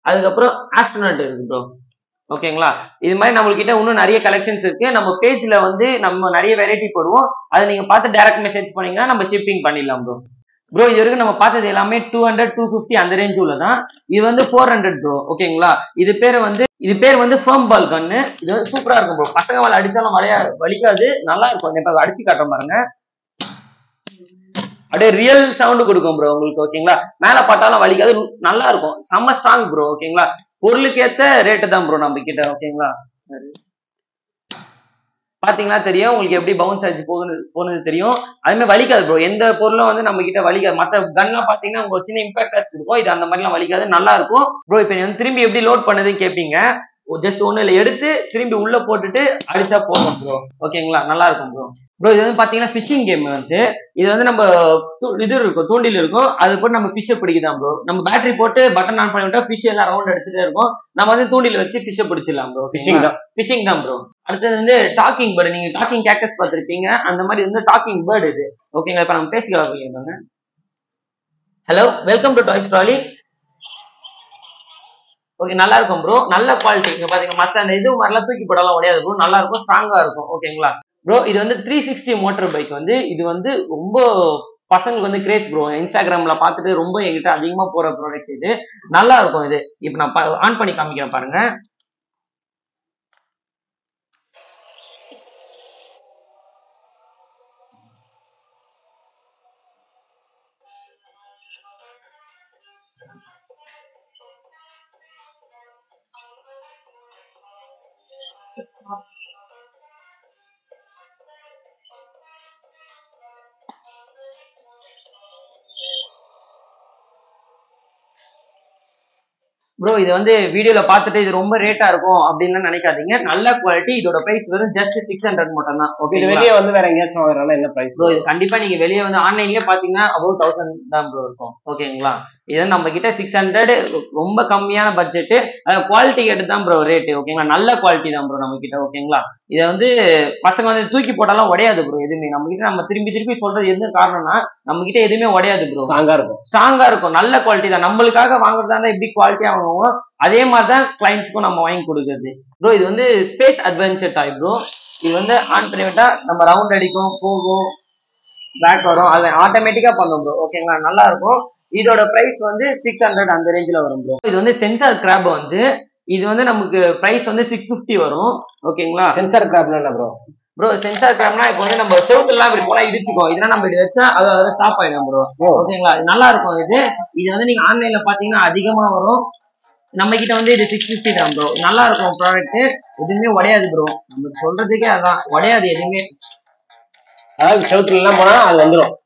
அதுக்கப்புறம் ஆஸ்ட்ரோனட் இருக்கு ப்ரோ. ஓகேங்களா, இது மாதிரி நம்ம கிட்ட இன்னும் நிறைய கலெக்ஷன்ஸ் இருக்கு. நம்ம பேஜ்ல வந்து நம்ம நிறைய வெரைட்டி போடுவோம், அதை நீங்க பார்த்து டைரக்ட் மெசேஜ் பண்ணீங்கன்னா நம்ம ஷிப்பிங் பண்ணிடலாம் ப்ரோ. ப்ரோ இது வரைக்கும் நம்ம பார்த்தது எல்லாமே 200 250 அந்த ரேஞ்ச் உள்ளதான். இது வந்து 400 ப்ரோ. ஓகேங்களா, இது பேர் வந்து ஃபர்ம் பால் கன்னு. இது வந்து சூப்பரா இருக்கும் ப்ரோ. பசங்க மேல அடிச்சாலும் வலிக்காது, நல்லா இருக்கும். இப்ப அடிச்சு காட்டுறோம் பாருங்க, அப்படியே ரியல் சவுண்ட் கொடுக்கும் ப்ரோ உங்களுக்கு. ஓகேங்களா, மேல பட்டாலும் வலிக்காது, நல்லா இருக்கும், செம்ம ஸ்ட்ராங் ப்ரோ. ஓகேங்களா, பொருளுக்கு ஏத்த ரேட்டு தான் ப்ரோ நம்ம கிட்ட. ஓகேங்களா, பாத்தீங்கன்னா தெரியும் உங்களுக்கு எப்படி பவுன்ஸ் ஆச்சு போனது தெரியும். அதுமே வலிக்காது ப்ரோ. எந்த பொருளும் வந்து நம்ம கிட்ட வலிக்காது. மத்த கன்லாம் பாத்தீங்கன்னா உங்க சின்ன இம்பாக்ட் ஆச்சு இருக்கும், இது அந்த மாதிரிலாம் வலிக்காது, நல்லா இருக்கும் ப்ரோ. இப்ப வந்து திரும்பி எப்படி லோட் பண்ணதுன்னு கேட்பீங்க. ஜஸ்ட் ஒண்ணு இல்ல, எடுத்து திரும்பி உள்ள போட்டுட்டு அடிச்சா போதும் ப்ரோ. ஓகேங்களா, நல்லா இருக்கும் ப்ரோ. ப்ரோ இது வந்து பாத்தீங்கன்னா ஃபிஷிங் கேம் வந்து, இது வந்து நம்ம இது இருக்கும், தூண்டில் இருக்கும், அது போட்டு நம்ம ஃபிஷ்ஷை பிடிக்குதான் ப்ரோ. நம்ம பேட்டரி போட்டு பட்டன் ஆன் பண்ணி விட்டா ஃபிஷ் எல்லாம் ரவுண்ட் அடிச்சுட்டே இருக்கும். நம்ம வந்து தூண்டில் வச்சு ஃபிஷ்ஷை பிடிச்சிடலாம் ப்ரோ. ஃபிஷிங் தான் ப்ரோ. அடுத்தது வந்து டாக்கிங் பேர்டு. நீங்க டாக்கிங் கேக்டஸ் பார்த்திருப்பீங்க, அந்த மாதிரி வந்து டாக்கிங் பேர்டு இது. ஓகேங்களா, இப்ப நம்ம பேசிக்கலாம். Hello, welcome to toys trolley. Okay, நல்லா இருக்கும் ப்ரோ, நல்ல குவாலிட்டி. இங்க பாத்தீங்க மத்த அந்த இது மாதிரிலாம் தூக்கி போடலாம் உடையாது ப்ரோ, நல்லா இருக்கும், ஸ்ட்ராங்கா இருக்கும். ஓகேங்களா ப்ரோ, இது வந்து 360 மோட்டார் பைக் வந்து, இது வந்து ரொம்ப பசங்களுக்கு வந்து கிரேஸ் ப்ரோ. இன்ஸ்டாகிராம்ல பார்த்துட்டு ரொம்ப என்கிட்ட அதிகமா போற ப்ராடக்ட் இது, நல்லா இருக்கும் இது. இப்ப நான் ஆன் பண்ணி காமிக்கிறேன் பாருங்க. ப்ரோ இது வந்து வீடியோல பார்த்துட்டு இது ரொம்ப ரேட்டா இருக்கும் அப்படின்னு நினைக்காதீங்க. நல்ல குவாலிட்டி. இதோட பிரைஸ் வெறும் ஜஸ்ட் 600 மட்டும் தான். ஓகே, வெளியே வந்து வேற எங்கேயாச்சும் வாங்குறதுனால என்ன பிரைஸ் ப்ரோ? இது கண்டிப்பா நீங்க வெளியே வந்து ஆன்லைன்லயே பாத்தீங்கன்னா above 1000 தான் ப்ரோ இருக்கும். ஓகேங்களா? இது நம்ம கிட்ட 600 ரொம்ப கம்மியான பட்ஜெட். குவாலிட்டி கேட்டு தான் ப்ரோ ரேட்டு. ஓகேங்களா? நல்ல குவாலிட்டி தான் ப்ரோ நம்ம கிட்ட. ஓகேங்களா? இதை வந்து பசங்க வந்து தூக்கி போட்டாலும் உடையாது ப்ரோ. எதுவுமே நம்ம கிட்ட நம்ம திரும்பி திருப்பி சொல்றது எது காரணம்னா நம்ம கிட்ட எதுவுமே உடையாது ப்ரோ. ஸ்ட்ராங்கா இருக்கும். நல்ல குவாலிட்டி தான். நம்மளுக்காக வாங்குறதா இருந்தா எப்படி குவாலிட்டியா வாங்குவோம் அதே மாதிரிதான் கிளைண்ட்ஸ்க்கும் நம்ம வாங்கி கொடுக்குறது ப்ரோ. இது வந்து ஸ்பேஸ் அட்வென்ச்சர் டாய் ப்ரோ. இது வந்து ஆன் பண்ணி விட்டா நம்ம ரவுண்ட் அடிக்கும், போகும், பேக் வரும், அதை ஆட்டோமேட்டிக்கா பண்ணும் ப்ரோ. ஓகேங்களா? நல்லா இருக்கும். இதோட பிரைஸ் வந்து 600 அந்த ரேஞ்சில் வரும் ப்ரோ. இது வந்து சென்சார் கிராப் வந்து இது வந்து நமக்கு பிரைஸ் வந்து 650 வரும். ஓகேங்களா? சென்சார் கிராப்னா என்ன ப்ரோ? ப்ரோ சென்சார் கிராப்னா இப்போ வந்து நம்ம செவுத்துலாம் இப்படி போனா இடிச்சுக்கோம். இதெல்லாம் நம்ம இப்படி வச்சா அதை ஸ்டாப் ஆயிடும் ப்ரோ. ஓகேங்களா? இது நல்லா இருக்கும். இது வந்து நீங்க ஆன்லைன்ல பாத்தீங்கன்னா அதிகமா வரும். நம்ம கிட்ட வந்து இது 650 தான் ப்ரோ. நல்லா இருக்கும் ப்ராடக்ட். எதுவுமே உடையாது ப்ரோ. நம்ம சொல்றதுக்கே அதான், உடையாது எதுவுமே. அதாவது செவுத்துல எல்லாம் போனா அது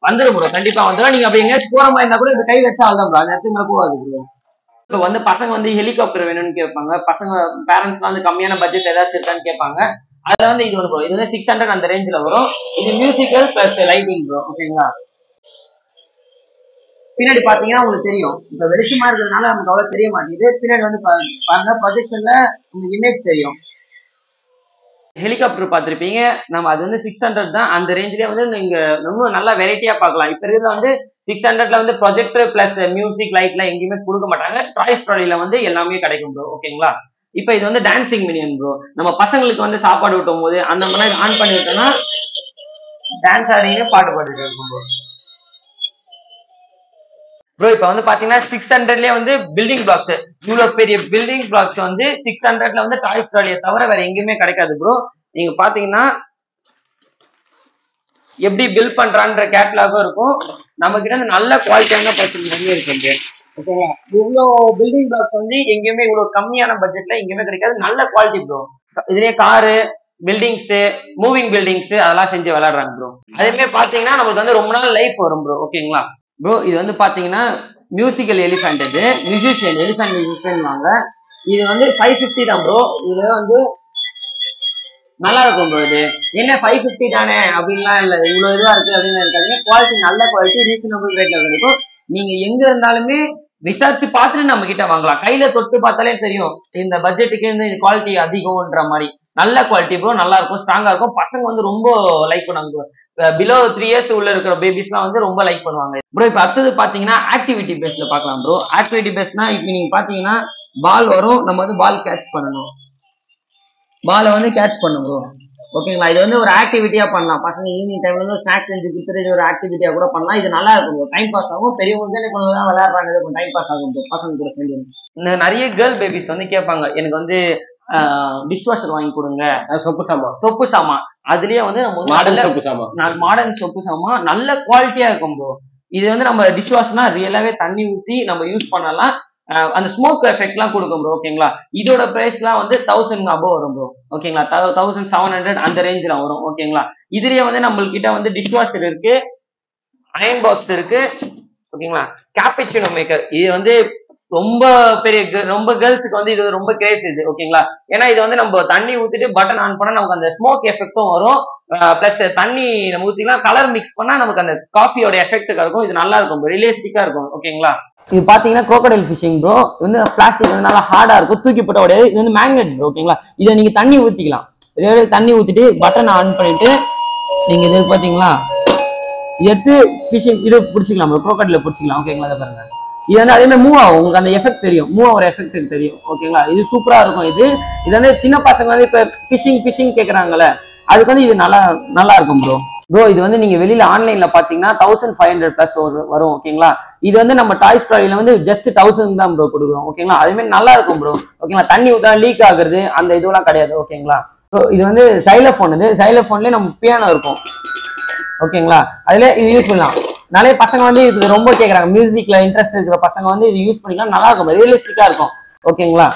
வந்துடும் ப்ரோ. கண்டிப்பா வந்துடும். நீங்க அப்படி எங்கேயாச்சும் போற மாதிரி இருந்தா கூட இப்படி கை வச்சா அதுதான் ப்ரோ. அந்த இடத்துக்கு மேல போகாது ப்ரோ. இப்போ வந்து பசங்க வந்து ஹெலிகாப்டர் வேணும்னு கேட்பாங்க. பசங்க பேரண்ட்ஸ்லாம் வந்து கம்மியான பட்ஜெட் ஏதாச்சும் இருக்கான்னு கேட்பாங்க. அதுல வந்து இது ஒன்று ப்ரோ. இது வந்து 600 அந்த ரேஞ்சில் வரும். இது மியூசிக்கல் பிளஸ் லைட்டிங் ப்ரோ. ஓகேங்களா? பின்னாடி பாத்தீங்கன்னா உங்களுக்கு தெரியும். இப்ப வெளிச்சமா இருக்கிறதுனால நமக்கு அவ்வளவு தெரிய மாட்டேங்குது. பின்னாடி வந்து பாருங்க, ப்ரொஜெக்ஷன்ல உங்களுக்கு இமேஜ் தெரியும். ஹெலிகாப்டர் பார்த்திருப்பீங்க. நம்ம அது வந்து 600 தான். அந்த ரேஞ்சிலே வந்து நீங்க இன்னும் நல்லா வெரைட்டியா பார்க்கலாம். இப்ப இருக்கிறதுல வந்து 600ல வந்து ப்ரொஜெக்டர் பிளஸ் மியூசிக் லைட்லாம் எங்கேயுமே கொடுக்க மாட்டாங்க. டாய்ஸ் ப்ராடக்ட்ல வந்து எல்லாமே கிடைக்கும் ப்ரோ. ஓகேங்களா? இப்ப இது வந்து டான்சிங் மினியன் ப்ரோ. நம்ம பசங்களுக்கு வந்து சாப்பாடு விட்டும் போது அந்த மாதிரி ஆன் பண்ணி விட்டோம்னா டான்ஸ் ஆடிங்க, பாட்டு பாடிட்டு இருக்கும் ப்ரோ. ப்ரோ இப்ப வந்து பாத்தீங்கன்னா 600லயே வந்து பில்டிங் பிளாக்ஸ், இவ்வளவு பெரிய பில்டிங் பிளாக்ஸ் வந்து 600ல வந்து டாய் ஸ்டாலியை தவிர வேற எங்கேயுமே கிடைக்காது ப்ரோ. நீங்க பாத்தீங்கன்னா எப்படி பில்ட் பண்றான்ற கேட்லாகும் இருக்கும். நம்ம கிட்ட வந்து நல்ல குவாலிட்டியான பர்சன் நிறைய இருக்கு. ஓகேங்களா? இவ்வளவு பில்டிங் பிளாக்ஸ் வந்து எங்கேயுமே இவ்வளவு கம்மியான பட்ஜெட்ல எங்கேயுமே கிடைக்காது. நல்ல குவாலிட்டி ப்ரோ. இதுலயே காரு, பில்டிங்ஸ், மூவிங் பில்டிங்ஸ் அதெல்லாம் செஞ்சு விளையாடுறாங்க ப்ரோ. அதே மாதிரி பாத்தீங்கன்னா நம்மளுக்கு வந்து ரொம்ப நாள் லைஃப் வரும் ப்ரோ. ஓகேங்களா ப்ரோ? இது வந்து பாத்தீங்கன்னா மியூசிக்கல் எலிஃபென்ட். இது மியூசிஷியன் எலிஃபென்ட் மியூசிஷியன் வாங்க. இது வந்து 550 தான் ப்ரோ. இதுல வந்து நல்லா இருக்கும் ப்ரோ. இது என்ன 550 தானே அப்படின்லாம் இல்லை, இவ்வளவு இதுவா இருக்கு அப்படின்னு இருக்காது. குவாலிட்டி நல்ல குவாலிட்டி, ரீசனபிள் ரேட்ல கிடைக்கும். நீங்க எங்க இருந்தாலுமே விசாரிச்சு பார்த்துட்டு நம்ம கிட்ட வாங்கலாம். கையில தொட்டு பார்த்தாலே தெரியும் இந்த பட்ஜெட்டுக்கு இந்த குவாலிட்டி அதிகம்ன்ற மாதிரி. நல்ல குவாலிட்டி ப்ரோ. நல்லா இருக்கும், ஸ்ட்ராங்கா இருக்கும். பசங்க வந்து ரொம்ப லைக் பண்ணுவாங்க. பிலோ 3 இயர்ஸ் உள்ள இருக்கிற பேபிஸ்லாம் வந்து ரொம்ப லைக் பண்ணுவாங்க ப்ரோ. இப்ப அடுத்தது பாத்தீங்கன்னா ஆக்டிவிட்டி பேஸ்ல பாக்கலாம் ப்ரோ. ஆக்டிவிட்டி பேஸ்னா இப்ப நீங்க பாத்தீங்கன்னா பால் வரும். நம்ம வந்து பால் கேட்ச் பண்ணணும். பாலை வந்து கேட்ச் பண்ணும் ப்ரோ. ஓகேங்களா? இது வந்து ஒரு ஆக்டிவிட்டியா பண்ணலாம். பசங்க ஈவினிங் டைம்ல வந்து ஸ்நாக்ஸ் செஞ்சு கொடுத்துட்டு ஒரு ஆக்டிவிட்டியா கூட பண்ணலாம். இது நல்லா இருக்கும். டைம் பாஸ் ஆகும். பெரியவங்க தான் கொஞ்சம் தான் விளையாடுறாங்க, டைம் பாஸ் ஆகும் பசங்க கூட சேர்ந்து. நிறைய கேர்ள் பேபிஸ் வந்து கேட்பாங்க, எனக்கு வந்து டிஷ் வாஷர் வாங்கி கொடுங்க, சொப்பு சாமான். அதுலயே வந்து நம்ம மாடர்ன் சொப்பு சாமான் நல்ல குவாலிட்டியா இருக்கும் ப்ரோ. இது வந்து நம்ம டிஷ் வாஷர்னா ரியலாவே தண்ணி ஊத்தி நம்ம யூஸ் பண்ணலாம். அந்த ஸ்மோக் எஃபெக்ட் எல்லாம் கொடுக்கும் ப்ரோ. ஓகேங்களா? இதோட பிரைஸ் எல்லாம் வந்து 1000 அபோவ் வரும் ப்ரோ. ஓகேங்களா? 1700 அந்த ரேஞ்சில் வரும். ஓகேங்களா? இதுலயே வந்து நம்மள்கிட்ட வந்து டிஷ் வாஷர் இருக்கு, அயன் பாக்ஸ் இருக்கு. ஓகேங்களா? Cappuccino maker. இது வந்து ரொம்ப கேர்ள்ஸுக்கு வந்து இது ரொம்ப கிரேஸ் இது. ஓகேங்களா? ஏன்னா இது வந்து நம்ம தண்ணி ஊத்திட்டு பட்டன் ஆன் பண்ணா நமக்கு அந்த ஸ்மோக் எஃபெக்டும் வரும். பிளஸ் தண்ணி நம்ம ஊத்திக்கலாம், கலர் மிக்ஸ் பண்ணா நமக்கு அந்த காஃபியோட எஃபெக்ட் இருக்கும். இது நல்லா இருக்கும், ரியலிஸ்டிக்கா இருக்கும். ஓகேங்களா? இது பாத்தீங்கன்னா crocodile ஃபிஷிங் ப்ரோ. இது வந்து பிளாஸ்டிக் வந்து நல்லா ஹார்டா இருக்கும், தூக்கி போட்ட உடையாது. இது வந்து மேக்னெட் ப்ரோ. ஓகேங்களா? இதை நீங்க தண்ணி ஊத்திக்கலாம். தண்ணி ஊத்திட்டு பட்டன் ஆன் பண்ணிட்டு நீங்க இது பாத்தீங்களா எடுத்து ஃபிஷிங் இது பிடிச்சிக்கலாம் ப்ரோ. crocodile பிடிச்சிக்கலாம். ஓகேங்களா? அதை பாருங்க. இது வந்து அதே மாதிரி மூவ் ஆகும். உங்களுக்கு அந்த எஃபெக்ட் தெரியும், மூவ் ஆகிற எஃபெக்ட் தெரியும். ஓகேங்களா? இது சூப்பரா இருக்கும். இது வந்து சின்ன பசங்க வந்து இப்ப ஃபிஷிங் கேக்குறாங்கல்ல, அதுக்கு வந்து இது நல்லா இருக்கும் ப்ரோ. இது வந்து நீங்க வெளியில ஆன்லைன்ல பாத்தீங்கன்னா 1500 பிளஸ் வரும். ஓகேங்களா? இது வந்து நம்ம டாய்ஸ் டாய்ல வந்து ஜஸ்ட் 1000 தான் ப்ரோ கொடுக்குறோம். ஓகேங்களா? அதே மாதிரி நல்லா இருக்கும் ப்ரோ. ஓகேங்களா? தண்ணி ஊத்தா லீக் ஆகுறது அந்த இதுவெல்லாம் கிடையாது. ஓகேங்களா? இது வந்து சைலோஃபோன். இது சைலோஃபோன்லயே நம்ம பியானோ இருக்கும். ஓகேங்களா? அதுல இது யூஸ் பண்ணலாம். நிறைய பசங்க வந்து இது ரொம்ப கேட்கறாங்க. மியூசிக்ல இன்ட்ரெஸ்ட் இருக்கிற பசங்க வந்து இது யூஸ் பண்ணிக்கலாம். நல்லா இருக்கும், ரியலிஸ்டிக்கா இருக்கும். ஓகேங்களா?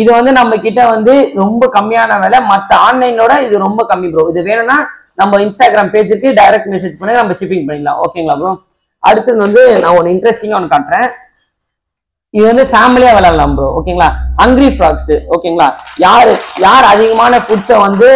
இது வந்து நம்ம கிட்ட வந்து ரொம்ப கம்மியான விலை. மற்ற ஆன்லைனோட இது ரொம்ப கம்மி ப்ரோ. இது வேணும்னா நம்ம இன்ஸ்டாகிராம் பேஜுக்கு டைரக்ட் மெசேஜ் பண்ணி நம்ம ஷிப்பிங் பண்ணிடலாம். ஓகேங்களா ப்ரோ? அடுத்தது வந்து நான் ஒன்று இன்ட்ரெஸ்டிங்கா ஒன்று காட்டுறேன். இது வந்து ஃபேமிலியா விளையாடலாம் ப்ரோ. ஓகேங்களா? Hungry frogs. ஓகேங்களா? யார் அதிகமான ஃபுட்ஸை வந்து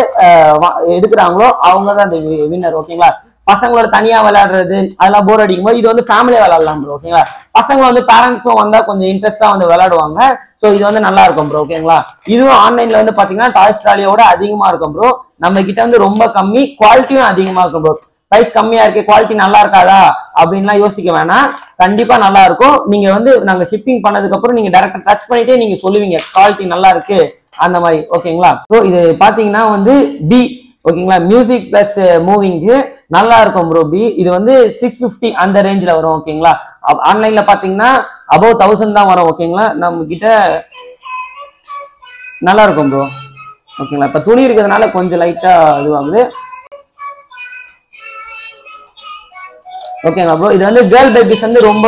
எடுக்கிறாங்களோ அவங்க தான் அந்த வின்னர். ஓகேங்களா? பசங்களோட தனியா விளையாடுறது அதெல்லாம் போர் அடிக்கும் போது இது வந்து ஃபேமிலியா விளையாடலாம் ப்ரோ. ஓகேங்களா? பசங்க வந்து பேரண்ட்ஸும் வந்தா கொஞ்சம் இன்ட்ரெஸ்டா வந்து விளையாடுவாங்க. ஸோ இது வந்து நல்லா இருக்கும் ப்ரோ. ஓகேங்களா? இதுவும் ஆன்லைன்ல வந்து பாத்தீங்கன்னா டாய் ஸ்டாலியோட அதிகமா இருக்கும் ப்ரோ. நம்ம கிட்ட வந்து ரொம்ப கம்மி, குவாலிட்டியும் அதிகமா இருக்கும் ப்ரோ. பிரைஸ் கம்மியா இருக்கு, குவாலிட்டி நல்லா இருக்காதா அப்படின்லாம் யோசிக்க வேணாம். கண்டிப்பா நல்லா இருக்கும். நீங்க வந்து நாங்க ஷிப்பிங் பண்ணதுக்கு அப்புறம் நீங்க டைரக்டா டச் பண்ணிட்டே நீங்க சொல்லுவீங்க குவாலிட்டி நல்லா இருக்கு அந்த மாதிரி. ஓகேங்களா? ப்ரோ இது பாத்தீங்கன்னா வந்து பி. ஓகேங்களா? மியூசிக் பிளஸ் மூவிங்க்கு நல்லா இருக்கும் ப்ரோ. பி இது வந்து 650 அந்த ரேஞ்சில் வரும். ஓகேங்களா? ஆன்லைன்ல பாத்தீங்கன்னா above 1000 தான் வரும். ஓகேங்களா? நம்ம கிட்ட நல்லா இருக்கும் ப்ரோ. ஓகேங்களா? இப்ப துணி இருக்கிறதுனால கொஞ்சம் லைட்டா இதுவாகுது. ஓகேங்களா ப்ரோ? இது வந்து கேர்ள் பேபிஸ் வந்து ரொம்ப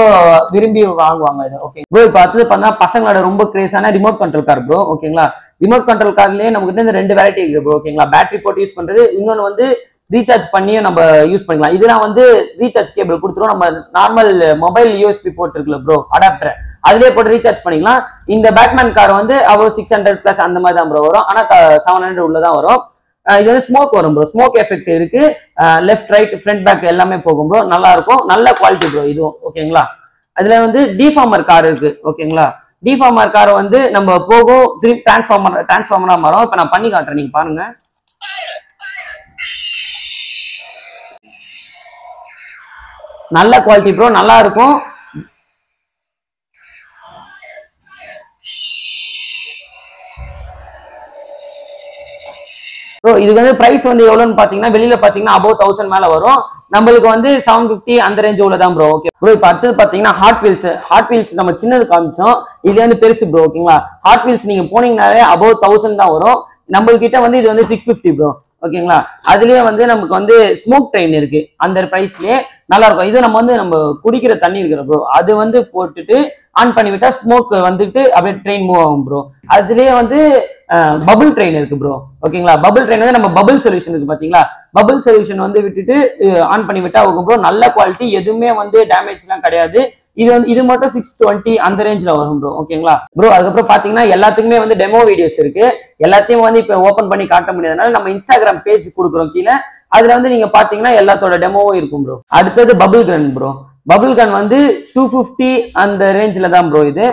விரும்பி வாங்குவாங்க இது. Okay bro. இப்போ அடுத்தது பார்த்தா பசங்களோட ரொம்ப கிரேஸான ரிமோட் கண்ட்ரோல் கார் ப்ரோ. ஓகேங்களா? ரிமோட் கண்ட்ரோல் கார்லயே நம்ம கிட்ட 2 வெரைட்டி இருக்கு ப்ரோ. ஓகேங்களா? பேட்டரி போட்டு யூஸ் பண்றது, இன்னொன்று வந்து ரீசார்ஜ் பண்ணியும் நம்ம யூஸ் பண்ணிக்கலாம். இதெல்லாம் வந்து ரீசார்ஜ் கேபிள் கொடுத்துரும். நம்ம நார்மல் மொபைல் யூஎஸ்பி போட்டு இருக்குல்ல ப்ரோ, அடாப்டர், அதுலயே போட்டு ரீசார்ஜ் பண்ணிக்கலாம். இந்த பேட்மேன் கார் வந்து அவ்வளோ 600+ அந்த மாதிரி தான் ப்ரோ வரும். ஆனா 700 உள்ளதான் வரும். இது வந்து ஸ்மோக் வரும் ப்ரோ. ஸ்மோக் எஃபெக்ட் இருக்கு. லெஃப்ட் ரைட் ஃப்ரண்ட் பேக் எல்லாமே போகும் ப்ரோ. நல்லா இருக்கும். நல்ல குவாலிட்டி ப்ரோ இதுவும். ஓகேங்களா? அதுல வந்து டிஃபார்மர் கார் இருக்கு. ஓகேங்களா? டிஃபார்மர் கார் வந்து நம்ம போகும் திருப்பி டிரான்ஸ்ஃபார்மரா மாறும். இப்ப நான் பண்ணி காட்டுறேன், நீங்க பாருங்க. நல்ல குவாலிட்டி ப்ரோ, நல்லா இருக்கும். ப்ரோ இது வந்து பிரைஸ் வந்து எவ்வளவுன்னு பாத்தீங்கன்னா வெளியில பாத்தீங்கன்னா above 1000 மேல வரும். நம்மளுக்கு வந்து 750 அந்த ரேஞ்ச் உள்ளதான் ப்ரோ. Okay bro. இப்போ அடுத்தது பாத்தீங்கன்னா ஹாட் வீல்ஸ் நம்ம சின்னது காமிச்சோம், இது வந்து பெருசு ப்ரோ. ஓகேங்களா? ஹாட் வீல்ஸ் நீங்க போனீங்கன்னாலே above 1000 தான் வரும். நம்மள்கிட்ட வந்து இது வந்து 650 ப்ரோ. ஓகேங்களா? அதுலயே வந்து நமக்கு வந்து ஸ்மோக் ட்ரெயின் இருக்கு. அந்த பிரைஸ்லயே நல்லா இருக்கும். இது நம்ம குடிக்கிற தண்ணி இருக்கிற ப்ரோ, அது வந்து போட்டுட்டு ஆன் பண்ணி விட்டா ஸ்மோக் வந்துட்டு அப்படியே ட்ரெயின் மூவ் ஆகும் ப்ரோ. அதுலயே வந்து பபிள் ட்ரெயின் இருக்கு ப்ரோ. ஓகேங்களா? பபிள் ட்ரெயின் வந்து நம்ம பபிள் சொல்யூஷன் இருக்கு பாத்தீங்களா, பபிள் சொல்யூஷன் வந்து விட்டுட்டு ஆன் பண்ணி விட்டா ஆகும் ப்ரோ. நல்ல குவாலிட்டி, எதுவுமே வந்து டேமேஜ் எல்லாம் கிடையாது. இது மட்டும் 620 அந்த ரேஞ்ச்ல வரும் ப்ரோ. ஓகேங்களா ப்ரோ? அதுக்கப்புறம் பாத்தீங்கன்னா எல்லாத்துக்குமே வந்து டெமோ வீடியோஸ் இருக்கு. எல்லாத்தையும் வந்து இப்ப ஓபன் பண்ணி காட்ட முடியாதனால நம்ம இன்ஸ்டாகிராம் பேஜ் கொடுக்குறோம் கீழே. அதுல வந்து நீங்க பாத்தீங்கன்னா எல்லாத்தோட டெமோவும் இருக்கும் ப்ரோ. அடுத்தது பபிள் கன் ப்ரோ. பபிள் கன் வந்து 250 அந்த ரேஞ்சில தான் ப்ரோ. இது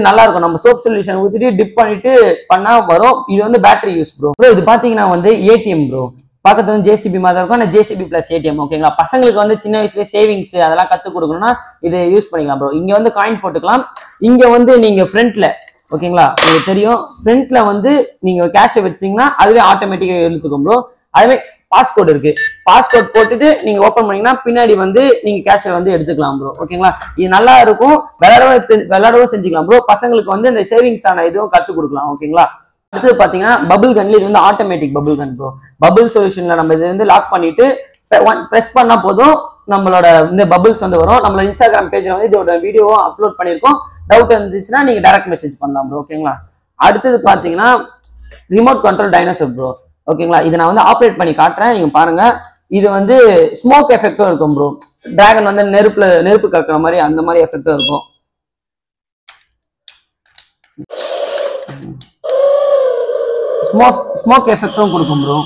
நல்லா இருக்கும். நம்ம சோப் சொல்யூஷன் ஊத்திட்டு டிப் பண்ணிட்டு பண்ணா வரும். இது வந்து பேட்டரி யூஸ் ப்ரோ. இது பாத்தீங்கன்னா வந்து ஏடிஎம் ப்ரோ. பக்கத்துல வந்து ஜேசிபி மாதிரி இருக்கும். ஆனா ஜேசிபி பிளஸ் ஏடிஎம். ஓகேங்களா? பசங்களுக்கு வந்து சின்ன வயசுல சேவிங்ஸ் அதெல்லாம் கத்து கொடுக்கணும்னா இது யூஸ் பண்ணிக்கலாம் ப்ரோ. இங்க வந்து காயின் போட்டுக்கலாம். இங்க வந்து நீங்க ஃப்ரண்ட்ல, ஓகேங்களா, உங்களுக்கு தெரியும், ஃப்ரண்ட்ல வந்து நீங்க கேஷை வச்சீங்கன்னா அதுவே ஆட்டோமேட்டிக்கா எடுத்துக்கும் ப்ரோ. அதுவே பாஸ்கோட் இருக்கு. பாஸ்கோட் போட்டுட்டு நீங்க ஓபன் பண்ணீங்கன்னா பின்னாடி வந்து நீங்க கேஷை வந்து எடுத்துக்கலாம் ப்ரோ. ஓகேங்களா? இது நல்லா இருக்கும். விளையாடவும் செஞ்சுக்கலாம் ப்ரோ. பசங்களுக்கு வந்து இந்த சேவிங்ஸ் ஆன இதுவும் கத்து கொடுக்கலாம். ஓகேங்களா? அடுத்தது பாத்தீங்கன்னா பபிள் கன்ல இது வந்து ஆட்டோமேட்டிக் பபிள் கன் ப்ரோ. பபிள் சொல்யூஷன்ல நம்ம இது வந்து லாக் பண்ணிட்டு பிரஸ் பண்ணா போதும், நம்மளோட இந்த பபிள்ஸ் வந்து வரும். நம்மளோட இன்ஸ்டாகிராம் பேஜ்ல வந்து இதோட வீடியோவும் அப்லோட் பண்ணிருக்கோம். டவுட் இருந்துச்சுன்னா நீங்க டைரக்ட் மெசேஜ் பண்ணலாம் ப்ரோ. ஓகேங்களா? அடுத்தது பாத்தீங்கன்னா ரிமோட் கண்ட்ரோல் டைனோசர் ப்ரோ. ஓகேங்களா? இதை நான் வந்து ஆப்ரேட் பண்ணி காட்டுறேன், நீங்க பாருங்க. இது வந்து ஸ்மோக் எஃபெக்டும் இருக்கும் ப்ரோ. டிராகன் வந்து நெருப்பு கக்குற மாதிரி அந்த மாதிரி எஃபெக்டும் இருக்கும். ஸ்மோக் எஃபெக்டும் கொடுக்கும் ப்ரோ.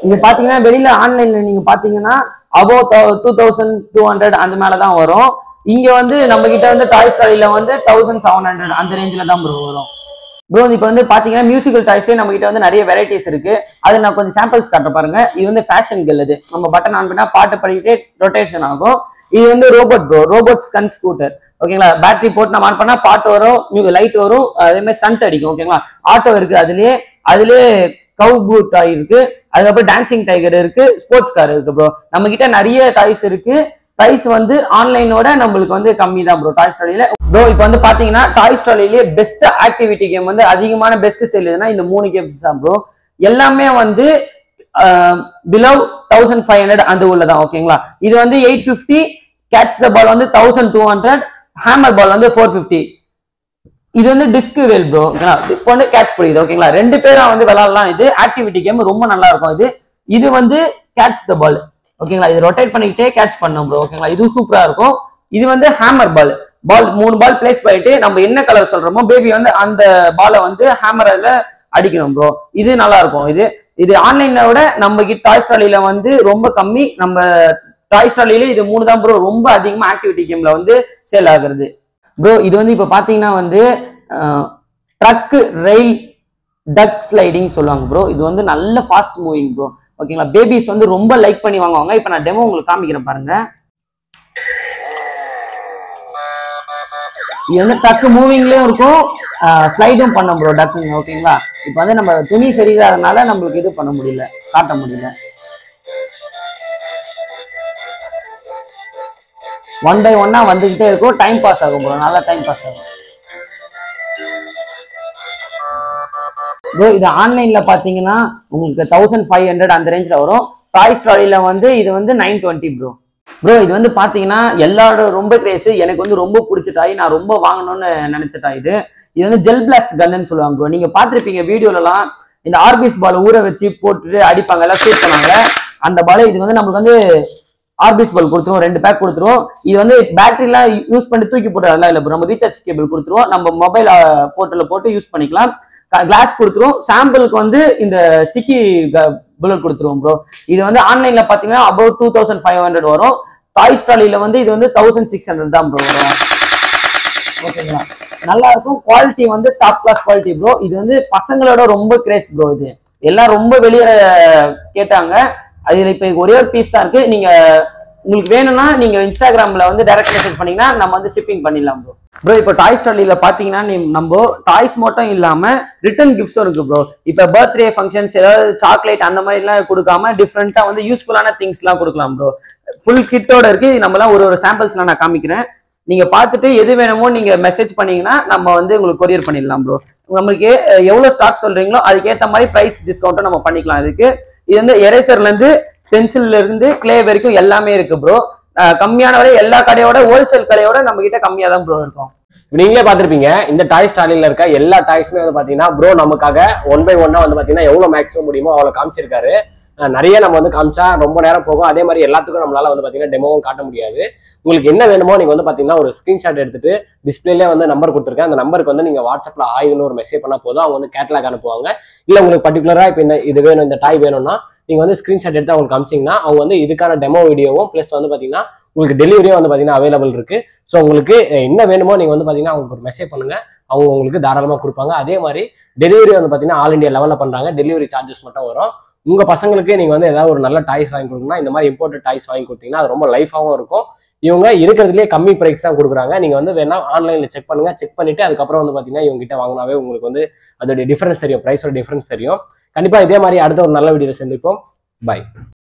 இங்க பாத்தீங்கன்னா வெளியில ஆன்லைன்ல நீங்க பாத்தீங்கன்னா above 2200 அந்த மேலதான் வரும். இங்க வந்து நம்ம கிட்ட வந்து டாய் ஸ்டாரியில வந்து 1700 அந்த ரேஞ்சில தான் ப்ரோ வரும் ப்ரோ. இப்போ வந்து பாத்தீங்கன்னா மியூசிக்கல் டாய்ஸ்லேயே நம்ம கிட்ட வந்து நிறைய வெரைட்டிஸ் இருக்கு. அது நான் கொஞ்சம் சாம்பிள்ஸ் காட்ட பாருங்க. இது வந்து ஃபேஷன் கேர்ள். இது நம்ம பட்டன் ஆன் பண்ணா பாட்டு படிக்கிட்டே ரொட்டேஷன் ஆகும். இது வந்து ரோபோட் ப்ரோ. Robot ஸ்கன் scooter. ஓகேங்களா? பேட்டரி போட்டு நம்ம ஆன் பண்ணா பாட்டு வரும், லைட் வரும், அதே மாதிரி ஸ்டண்ட் அடிக்கும். ஓகேங்களா? ஆட்டோ இருக்கு. அதுலயே கவ் ப்ளூ டாய் இருக்கு. அதுக்கப்புறம் டான்சிங் டைகர் இருக்கு. ஸ்போர்ட்ஸ் கார் இருக்கு ப்ரோ. நம்ம கிட்ட நிறைய டாய்ஸ் இருக்கு. பிரைஸ் வந்து ஆன்லைனோட நம்மளுக்கு வந்து கம்மி தான் ப்ரோ டாய் ஸ்டாரியில ப்ரோ. இப்போ வந்து பாத்தீங்கன்னா டாய் ஸ்டாரியிலேயே பெஸ்ட் ஆக்டிவிட்டி கேம் வந்து அதிகமான பெஸ்ட் சேல் எதுனா இந்த 3 கேம்ஸ் தான் ப்ரோ. எல்லாமே வந்து பிலோ 1500 அந்த உள்ளதான். ஓகேங்களா? இது வந்து 850, கேட்ச் த பால் வந்து 1200, ஹேமர் பால் வந்து 450. இது வந்து டிஸ்க் வேல் ப்ரோ. இப்போ வந்து கேட்ச் புரியுது. ஓகேங்களா? 2 பேரா வந்து விளையாடலாம். இது ஆக்டிவிட்டி கேம் ரொம்ப நல்லா இருக்கும். இது வந்து கேட்ச் த பால். ஓகேங்களா, இது ரொட்டேட் பண்ணிக்கிட்டே கேட்ச் பண்ணும் ப்ரோ. ஓகேங்களா, இது சூப்பரா இருக்கும். இது வந்து ஹேமர் பால். 3 பால் பிளேஸ் பண்ணிட்டு நம்ம என்ன கலர் சொல்றோமோ பேபி வந்து அந்த பாலை வந்து ஹேமர்ல அடிக்கணும் ப்ரோ. இது நல்லா இருக்கும். இது ஆன்லைனை விட நம்ம கிட்ட டாய் ஸ்டாலில வந்து ரொம்ப கம்மி. நம்ம டாய் ஸ்டாலில இது 3 தான் ப்ரோ ரொம்ப அதிகமா ஆக்டிவிட்டி கேம்ல வந்து சேல் ஆகுறது ப்ரோ. இது வந்து இப்ப பாத்தீங்கன்னா வந்து ட்ரக் ரெயில் டக் ஸ்லைடிங் சொல்லுவாங்க ப்ரோ. இது வந்து நல்ல ஃபாஸ்ட் மூவிங் ப்ரோ. ஓகேங்களா, பேபிஸ் வந்து ரொம்ப லைக் பண்ணி வாங்குவாங்க. இப்ப நான் டெமோ உங்களுக்கு காமிக்கிறேன் பாருங்க. இது வந்து டக்கு மூவிங்லயும் இருக்கும், ஸ்லைடும் பண்ண ப்ரோ டக்குங்க. ஓகேங்களா, இப்போ வந்து நம்ம துணி சரியில்லாதனால நம்மளுக்கு இது பண்ண முடியல, காட்ட முடியல. 1 by 1 வந்துகிட்டே இருக்கும். டைம் பாஸ் ஆகும் ப்ரோ, நல்லா டைம் பாஸ் ஆகும் ப்ரோ. இது ஆன்லைன்ல பாத்தீங்கன்னா உங்களுக்கு 1500 அந்த ரேஞ்சில் வரும். டாய் ஸ்டாலில வந்து இது வந்து 920 ப்ரோ. ப்ரோ இது வந்து பாத்தீங்கன்னா எல்லாரோட ரொம்ப கிரேஸ். எனக்கு வந்து ரொம்ப பிடிச்ச டாய், நான் ரொம்ப வாங்கணும்னு நினைச்ச டாய் இது வந்து ஜெல் பிளாஸ்ட் கன்னு சொல்லுவாங்க ப்ரோ. நீங்க பாத்திருப்பீங்க வீடியோலலாம், இந்த ஆர்பிஎஸ் பால் ஊற வச்சு போட்டுட்டு அடிப்பாங்க, எல்லாம் ஷூட் பண்ணாங்க அந்த பால். இது வந்து நமக்கு வந்து ஆர்பிஎஸ் பால் கொடுத்துருவோம், 2 பேக் கொடுத்துருவோம். இது வந்து பேட்டரிலாம் யூஸ் பண்ணி தூக்கி போட்டு அதெல்லாம் இல்லை ப்ரோ. நம்ம ரீசார்ஜ் கேபிள் கொடுத்துருவோம், நம்ம மொபைல் போர்ட்டல போட்டு யூஸ் பண்ணிக்கலாம். கிளாஸ் கொடுத்துருவோம். சாம்பிளுக்கு வந்து இந்த ஸ்டிக்கி புல்லட் கொடுத்துருவோம் ப்ரோ. இது வந்து ஆன்லைன்ல பாத்தீங்கன்னா அபவுட் 2500 வரும். டாய் ஸ்டாலில வந்து இது வந்து 1600 தான் ப்ரோ வரும். ஓகேங்களா, நல்லா இருக்கும். குவாலிட்டி வந்து டாப் கிளாஸ் குவாலிட்டி ப்ரோ. இது வந்து பசங்களோட ரொம்ப கிரேஸ் ப்ரோ. இது எல்லாம் ரொம்ப வெளியே கேட்டாங்க. அதுல இப்ப ஒரே ஒரு பீஸ் தான் இருக்கு. நீங்க உங்களுக்கு வேணும்னா நீங்க இன்ஸ்டாகிராம்ல வந்து டைரக்ட் மெசேஜ் பண்ணீங்கன்னா நம்ம வந்து ஷிப்பிங் பண்ணிடலாம் ப்ரோ. ப்ரோ இப்போ டாய் ஸ்டாலில பாத்தீங்கன்னா நம்ம டாய்ஸ் மட்டும் இல்லாம ரிட்டர்ன் கிஃப்ட்ஸும் இருக்கு ப்ரோ. இப்ப பர்த்டே ஃபங்க்ஷன்ஸ் ஏதாவது சாக்லேட் அந்த மாதிரி எல்லாம் கொடுக்காம டிஃப்ரெண்டா வந்து யூஸ்ஃபுல்லான திங்ஸ் எல்லாம் கொடுக்கலாம் ப்ரோ. ஃபுல் கிட்டோட இருக்கு. நம்மலாம் ஒரு சாம்பிள்ஸ் நான் காமிக்கிறேன். நீங்க பார்த்துட்டு எது வேணுமோ நீங்க மெசேஜ் பண்ணீங்கன்னா நம்ம வந்து உங்களுக்கு கொரியர் பண்ணிடலாம் ப்ரோ. நம்மளுக்கு எவ்வளவு ஸ்டாக் சொல்றீங்களோ அதுக்கேற்ற மாதிரி பிரைஸ் டிஸ்கவுண்ட்டும் நம்ம பண்ணிக்கலாம். இதுக்கு இது வந்து எரேசர்ல இருந்து பென்சில்ல இருந்து கிளே வரைக்கும் எல்லாமே இருக்கு ப்ரோ. கம்மியான விலை எல்லா கடையோட ஹோல்சேல் கடையோட நம்ம கிட்ட கம்மியா தான் ப்ரோ இருக்கும். நீங்களே பாத்திருப்பீங்க இந்த டாய் ஸ்டாலில இருக்க எல்லா டாய்ஸுமே வந்து பாத்தீங்கன்னா ப்ரோ நமக்காக 1 by 1 வந்து பாத்தீங்கன்னா எவ்வளவு மேக்ஸிமம் முடியுமோ அவ்வளவு காமிச்சிருக்காரு. நிறைய நம்ம வந்து காமிச்சா ரொம்ப நேரம் போகும். அதே மாதிரி எல்லாத்துக்கும் நம்மளால வந்து பாத்தீங்கன்னா டெமோவும் காட்ட முடியாது. உங்களுக்கு என்ன வேணுமோ நீங்க வந்து பாத்தீங்கன்னா ஒரு ஸ்கிரீன்ஷாட் எடுத்துட்டு டிஸ்பிளேல வந்து நம்பர் கொடுத்துருக்கேன். அந்த நம்பருக்கு வந்து நீங்க வாட்ஸ்அப்ல ஆய்வுன்னு ஒரு மெசேஜ் பண்ணா போதும், அவங்க வந்து கேட்டலாக் அனுப்புவாங்க. இல்ல உங்களுக்கு பர்டிகுலரா இப்ப இது வேணும், இந்த டாய் வேணும்னா நீங்க வந்து ஸ்கிரீன்ஷாட் எடுத்து அவங்க காமிச்சிங்கன்னா அவங்க வந்து இதுக்கான டெமோ வீடியோவும் பிளஸ் வந்து பாத்தீங்கன்னா உங்களுக்கு டெலிவரியும் வந்து பாத்தீங்கன்னா அவைலபிள் இருக்கு. ஸோ உங்களுக்கு என்ன வேணுமோ நீங்க வந்து பாத்தீங்கன்னா அவங்களுக்கு ஒரு மெசேஜ் பண்ணுங்க, அவங்க உங்களுக்கு தாராளமா கொடுப்பாங்க. அதே மாதிரி டெலிவரி வந்து பாத்தீங்கன்னா ஆல் இண்டியா லெவல்ல பண்றாங்க. டெலிவரி சார்ஜஸ் மட்டும் வரும். உங்க பசங்களுக்கு நீங்க வந்து ஏதாவது ஒரு நல்ல டாய்ஸ் வாங்கி கொடுக்கணும்னா இந்த மாதிரி இம்போர்ட்டட் டாய்ஸ் வாங்கி கொடுத்தீங்கன்னா அது ரொம்ப லைஃபாவும் இருக்கும். இவங்க இருக்கிறதுலேயே கம்மி பிரைஸ் தான் கொடுக்குறாங்க. நீங்க வந்து வேணா ஆன்லைன்ல செக் பண்ணுங்க. செக் பண்ணிட்டு அதுக்கப்புறம் வந்து பாத்தீங்கன்னா இவங்க கிட்ட வாங்கினாவே உங்களுக்கு வந்து அதோட டிஃபரன்ஸ் தெரியும், பிரைஸோட டிஃபரன்ஸ் தெரியும். கண்டிப்பா இதே மாதிரி அடுத்த ஒரு நல்ல வீடியோல சந்திப்போம். பை.